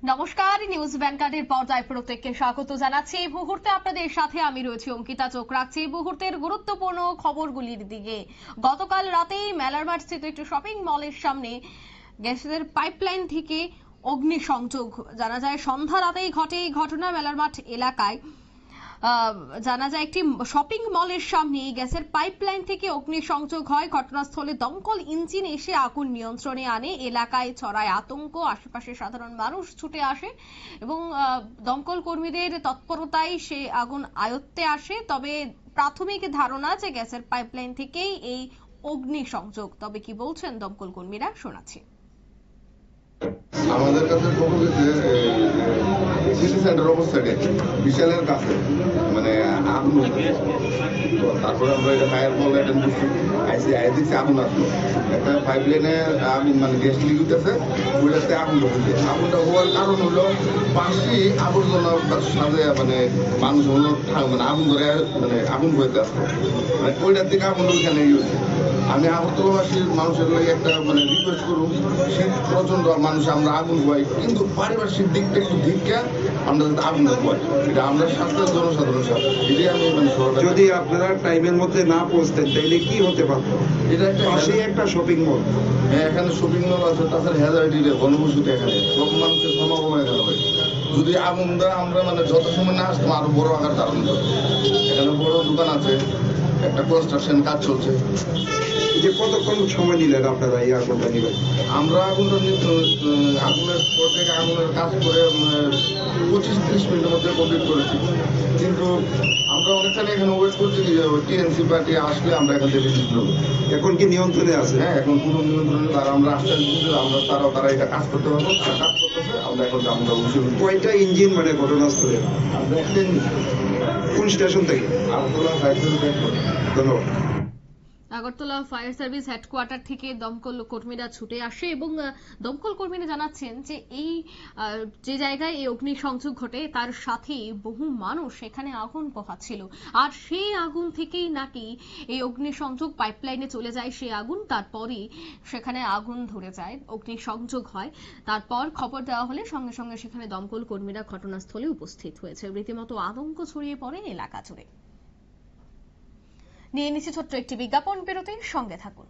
নমস্কার, নিউজ ভ্যানগার্ডের পর্দায় প্রত্যেককে স্বাগত জানাচ্ছি। এই মুহূর্তে আপনাদের সাথে আমি রয়েছি অঙ্কিতা। চোখ রাখছি এই মুহূর্তের গুরুত্বপূর্ণ খবরগুলির দিকে। গতকাল রাতেই মেলারমাঠ স্থিত একটি শপিং মলের সামনে গ্যাসের পাইপলাইন থেকে অগ্নিসংযোগ জানা যায়। সন্ধ্যা রাতেই ঘটে এই ঘটনা মেলারমাঠ এলাকায়। জানা যায় একটি শপিং মলের সামনে গ্যাসের পাইপলাইন থেকে অগ্নিসংযোগ হয়। ঘটনাস্থলে দমকল ইঞ্জিন এসে আগুন নিয়ন্ত্রণে আনে। এলাকায় ছড়ায় আতঙ্ক, আশেপাশে সাধারণ মানুষ ছুটে আসে এবং দমকল কর্মীদের তৎপরতায় সে আগুন আয়ত্তে আসে। তবে প্রাথমিক ধারণা যে গ্যাসের পাইপলাইন থেকেই এই অগ্নিসংযোগ। তবে কি বলছেন দমকল কর্মীরা, শোনাচ্ছি। আমাদের কাছে খবর গেছে সিটি সেন্টার অবস্থায় বিশালের কাছে মানে আগুন তারপরে আমরা এটা ফায়ার বল অ্যাটেন্ড করছি। দেখছি আগুন আসলো, একটা পাইপ লাইনে আগুন মানে গ্যাস লিক হইতেছে, ওইটাতে আগুন হচ্ছে। আগুনটা হওয়ার কারণ হলো পাশে আবর্জনার সাথে মানে মানুষ হলো মানে আগুন ধরে মানে আগুন হইতে আসলো, মানে ওইটার থেকে আগুন ওইখানে হচ্ছে। আমি আগরতলাবাসীর মানুষের লাগে একটা মানে রিকোয়েস্ট করুন, শীত প্রচন্ড মানুষ আমরা আগুন পাই, কিন্তু পারিপার্শ্বিক দিকটা একটু ধিক্কা আমরা যাতে আগুন না পাই, এটা আমরা স্বাস্থ্যের জনসাধারণ সাথে এটাই আমি মানে সরকার। যদি আপনারা টাইমের মধ্যে না পৌঁছতেন তাইলে কি হতে পারতো? এটা একটা শপিং মল, হ্যাঁ এখানে শপিং মল আছে, তাছাড়া হ্যাজার্ডিতে গণবসতি এখানে সব মানুষের সমাগম এখানে হয়। যদি আগুনটা আমরা মানে যত সময় না আসতাম আরো বড় আকার ধারণ করতো। এখানে বড় দোকান আছে, একটা কনস্ট্রাকশন কাজ চলছে। যে কতক্ষণ সময় নিলেন আপনারা এই আগুনটা নিবেন? আমরা আগুনের পর থেকে আগুনের কাজ করে 25-30 মিনিটের মধ্যে কমপ্লিট করেছি, কিন্তু আমরা অনেকখানি এখানে ওয়েট করছি যে টিএনসি পার্টি আসলে আমরা এখান থেকে বেশি নেব। এখন কি নিয়ন্ত্রণে আছে? হ্যাঁ এখন পুরো নিয়ন্ত্রণে, তারা আমরা আসতে আমরা তারা এটা কাজ করতে পারবো, কাজ করতেছে। আমরা এখন আমরা উচিত কয়টা ইঞ্জিন মানে ঘটনাস্থলে? আমরা একটা কোন স্টেশন থেকে? আগরতলা সাইকেল ধন্যবাদ। আগরতলা ফায়ার সার্ভিস হেডকোয়ার্টার থেকে দমকল কর্মীরা ছুটে আসে এবং দমকল কর্মীরা জানাচ্ছেন যে এই যে জায়গায় এই অগ্নিসংযোগ ঘটে তার সাথেই বহু মানুষ এখানে আগুন পোহাচ্ছিল, আর সেই আগুন থেকেই নাকি এই অগ্নিসংযোগ পাইপলাইনে চলে যায় সেই আগুন। তারপরই সেখানে আগুন ধরে যায়, অগ্নিসংযোগ হয়। তারপর খবর দেওয়া হলে সঙ্গে সঙ্গে সেখানে দমকল কর্মীরা ঘটনাস্থলে উপস্থিত হয়েছে। রীতিমতো আতঙ্ক ছড়িয়ে পড়ে এলাকা জুড়ে। নিয়ে নিচ্ছে ছোট্ট একটি বিজ্ঞাপন বিরতির সঙ্গে থাকুন।